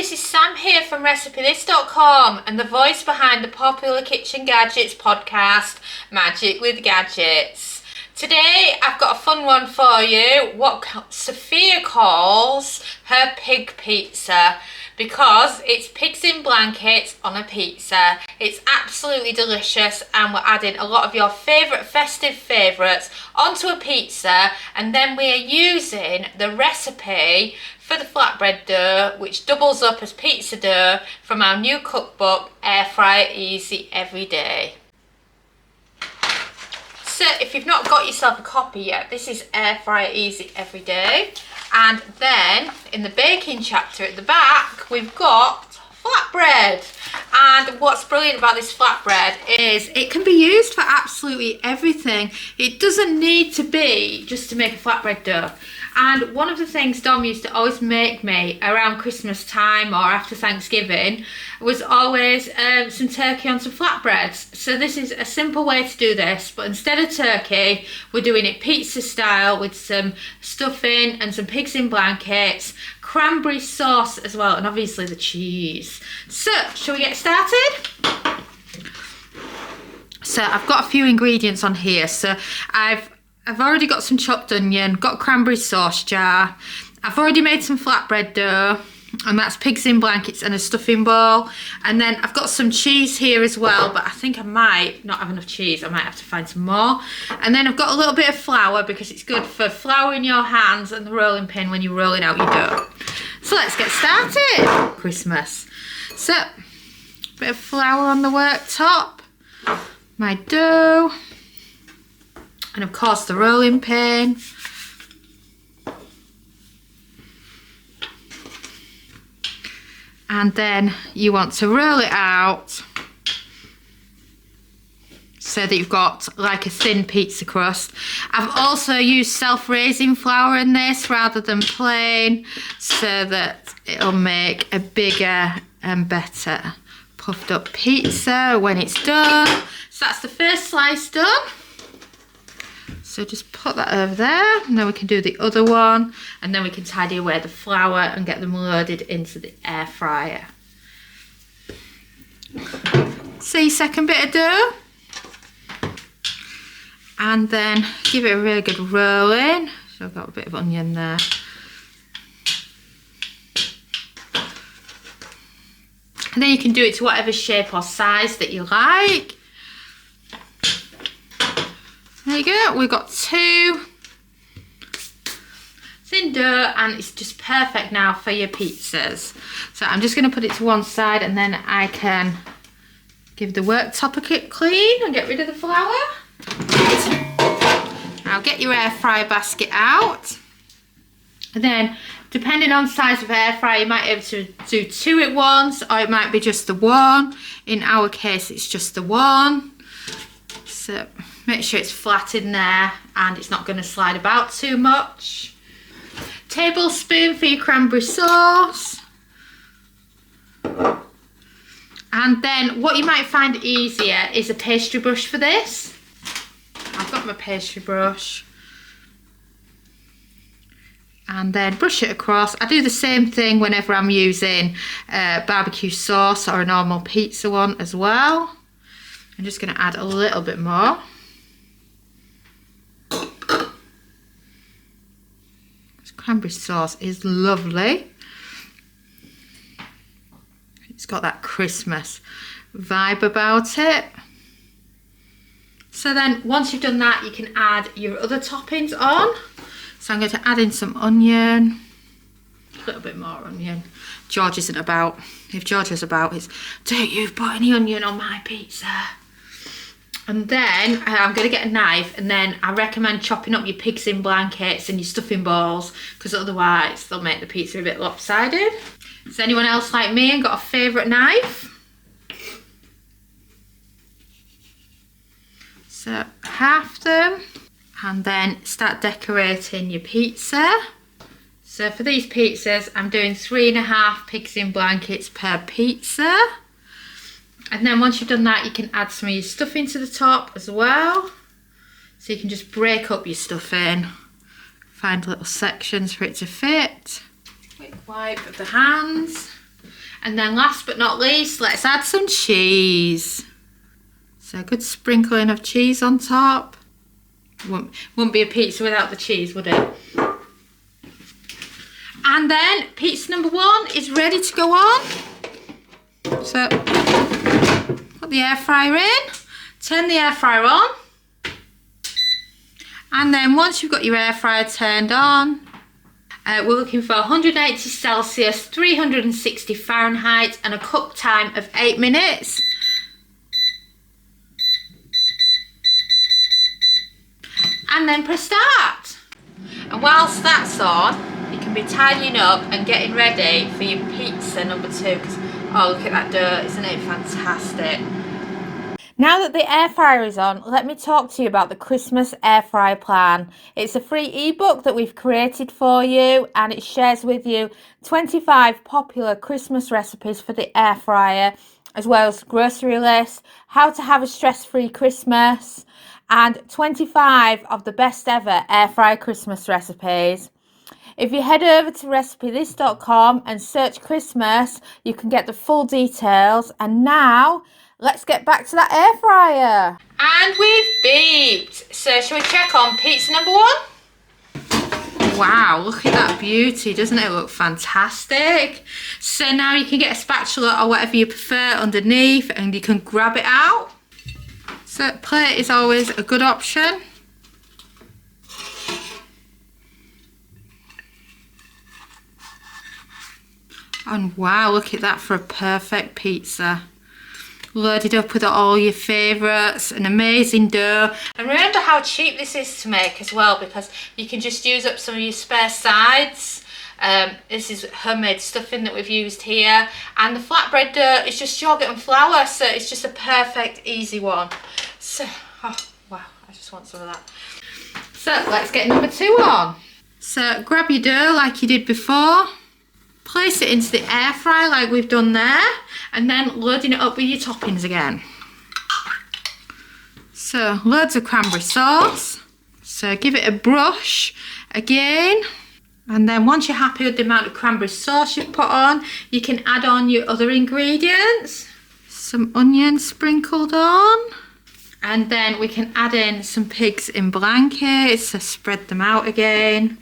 this is Sam here from RecipeThis.com and the voice behind the popular Kitchen Gadgets podcast, Magic with Gadgets. Today I've got a fun one for you, what Sophia calls her pig pizza, because it's pigs in blankets on a pizza. It's absolutely delicious and we're adding a lot of your favourite festive favourites onto a pizza, and then we are using the recipe for the flatbread dough, which doubles up as pizza dough, from our new cookbook, Air Fryer Easy Every Day. So if you've not got yourself a copy yet, this is Air Fryer Easy Every Day. And then in the baking chapter at the back, we've got flatbread. And what's brilliant about this flatbread is it can be used for absolutely everything. It doesn't need to be just to make a flatbread dough. And one of the things Dom used to always make me around Christmas time or after Thanksgiving was always some turkey on some flatbreads. So this is a simple way to do this, but instead of turkey, we're doing it pizza style with some stuffing and some pigs in blankets, cranberry sauce as well, and obviously the cheese. So, shall we get started? So I've got a few ingredients on here. So I've already got some chopped onion, got cranberry sauce jar. I've already made some flatbread dough, and that's pigs in blankets and a stuffing bowl. And then I've got some cheese here as well, but I think I might not have enough cheese. I might have to find some more. And then I've got a little bit of flour because it's good for flouring your hands and the rolling pin when you're rolling out your dough. So let's get started. Christmas. So, a bit of flour on the worktop, my dough, and of course the rolling pin. And then you want to roll it out so that you've got like a thin pizza crust. I've also used self-raising flour in this rather than plain, so that it'll make a bigger and better puffed up pizza when it's done. So that's the first slice done. So just put that over there, and then we can do the other one, and then we can tidy away the flour and get them loaded into the air fryer. So your second bit of dough, and then give it a really good roll in. So I've got a bit of onion there. And then you can do it to whatever shape or size that you like. There you go, we've got two thin dough, and it's just perfect now for your pizzas. So I'm just going to put it to one side, and then I can give the worktop a quick clean and get rid of the flour. Now get your air fryer basket out, and then depending on the size of air fryer, you might be able to do two at once, or it might be just the one. In our case, it's just the one. So make sure it's flat in there and it's not going to slide about too much. Tablespoon for your cranberry sauce. And then what you might find easier is a pastry brush for this. I've got my pastry brush. And then brush it across. I do the same thing whenever I'm using barbecue sauce or a normal pizza one as well. I'm just going to add a little bit more. This cranberry sauce is lovely. It's got that Christmas vibe about it. So then once you've done that, you can add your other toppings on. So I'm going to add in some onion, a little bit more onion. George isn't about. If George is about, it's, don't you put any onion on my pizza. And then I'm going to get a knife, and then I recommend chopping up your pigs in blankets and your stuffing balls, because otherwise they'll make the pizza a bit lopsided. Is anyone else like me and got a favourite knife? So half them, and then start decorating your pizza. So for these pizzas, I'm doing 3.5 pigs in blankets per pizza. And then once you've done that, you can add some of your stuffing to the top as well. So you can just break up your stuffing, find little sections for it to fit. Quick wipe of the hands. And then last but not least, let's add some cheese. So a good sprinkling of cheese on top. Wouldn't be a pizza without the cheese, would it? And then pizza number 1 is ready to go on. So put the air fryer in, turn the air fryer on. And then once you've got your air fryer turned on, we're looking for 180 Celsius, 360 Fahrenheit, and a cook time of 8 minutes. And then press start. And whilst that's on, you can be tidying up and getting ready for your pizza number 2. Because, oh, look at that dirt, isn't it fantastic? Now that the air fryer is on, let me talk to you about the Christmas air fryer plan. It's a free ebook that we've created for you, and it shares with you 25 popular Christmas recipes for the air fryer, as well as grocery list, how to have a stress-free Christmas, and 25 of the best ever air fryer Christmas recipes. If you head over to recipethis.com and search Christmas, you can get the full details. And now, let's get back to that air fryer. And we've beeped. So shall we check on pizza number 1? Wow, look at that beauty. Doesn't it look fantastic? So now you can get a spatula or whatever you prefer underneath and you can grab it out. So plate is always a good option. And wow, look at that for a perfect pizza. Loaded up with all your favourites, an amazing dough. And remember how cheap this is to make as well, because you can just use up some of your spare sides. This is homemade stuffing that we've used here. And the flatbread dough is just yogurt and flour, so it's just a perfect, easy one. So, oh, wow, I just want some of that. So, let's get number 2 on. So, grab your dough like you did before. Place it into the air fryer like we've done there, and then loading it up with your toppings again. So loads of cranberry sauce. So give it a brush again, and then once you're happy with the amount of cranberry sauce you've put on, you can add on your other ingredients. Some onion sprinkled on, and then we can add in some pigs in blankets, so spread them out again.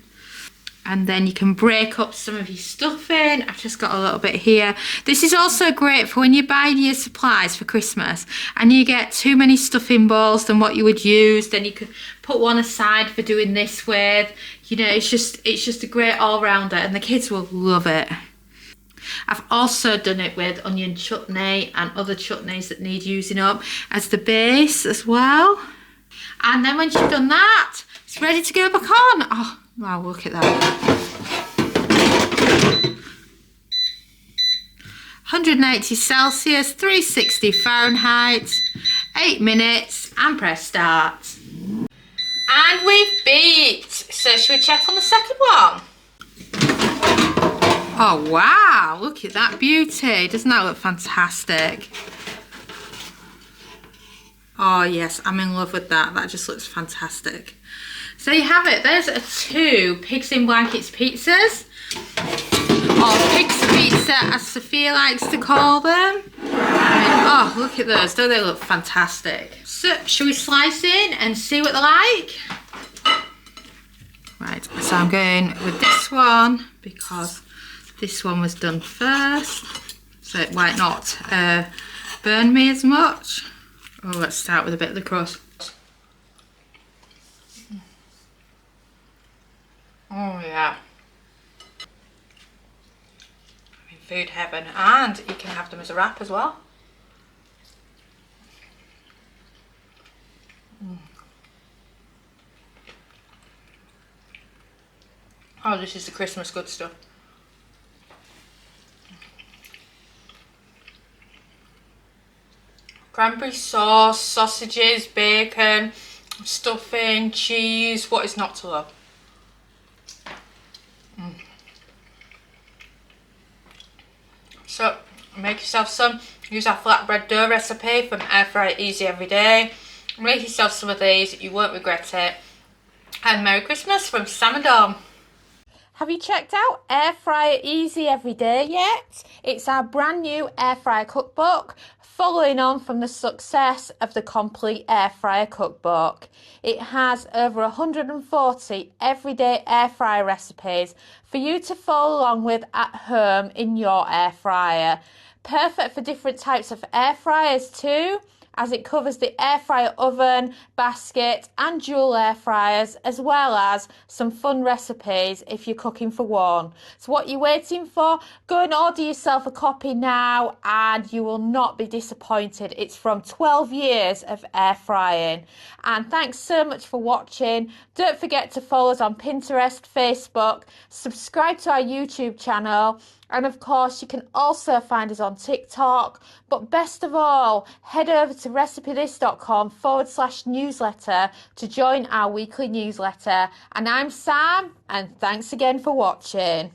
And then you can break up some of your stuffing. I've just got a little bit here. This is also great for when you're buying your supplies for Christmas and you get too many stuffing balls than what you would use. Then you could put one aside for doing this with. You know, it's just a great all-rounder, and the kids will love it. I've also done it with onion chutney and other chutneys that need using up as the base as well. And then once you've done that, it's ready to go back on. Oh, wow, look at that. 180 Celsius, 360 Fahrenheit, 8 minutes, and press start. And we've beeped. So should we check on the second one? Oh wow, look at that beauty. Doesn't that look fantastic? Oh yes, I'm in love with that. That just looks fantastic. So you have it. There's 2 pigs in blankets pizzas, or pig's pizza as Sophia likes to call them. Oh, look at those. Don't they look fantastic? So should we slice in and see what they're like? Right, so I'm going with this one because this one was done first, so it might not burn me as much. Oh, let's start with a bit of the crust. Oh yeah. I'm in food heaven, and you can have them as a wrap as well. Oh, this is the Christmas good stuff. Cranberry sauce, sausages, bacon, stuffing, cheese. What is not to love? So, make yourself some. Use our flatbread dough recipe from Air Fry Easy Every Day. Make yourself some of these. You won't regret it. And Merry Christmas from Sam and Dom. Have you checked out Air Fryer Easy Everyday yet? It's our brand new air fryer cookbook, following on from the success of the Complete Air Fryer Cookbook. It has over 140 everyday air fryer recipes for you to follow along with at home in your air fryer. Perfect for different types of air fryers too, as it covers the air fryer oven, basket and dual air fryers, as well as some fun recipes if you're cooking for one. So what you're waiting for? Go and order yourself a copy now and you will not be disappointed. It's from 12 years of air frying. And thanks so much for watching. Don't forget to follow us on Pinterest, Facebook, subscribe to our YouTube channel, and of course you can also find us on TikTok. But best of all, head over to recipethis.com/newsletter to join our weekly newsletter. And I'm Sam, and thanks again for watching.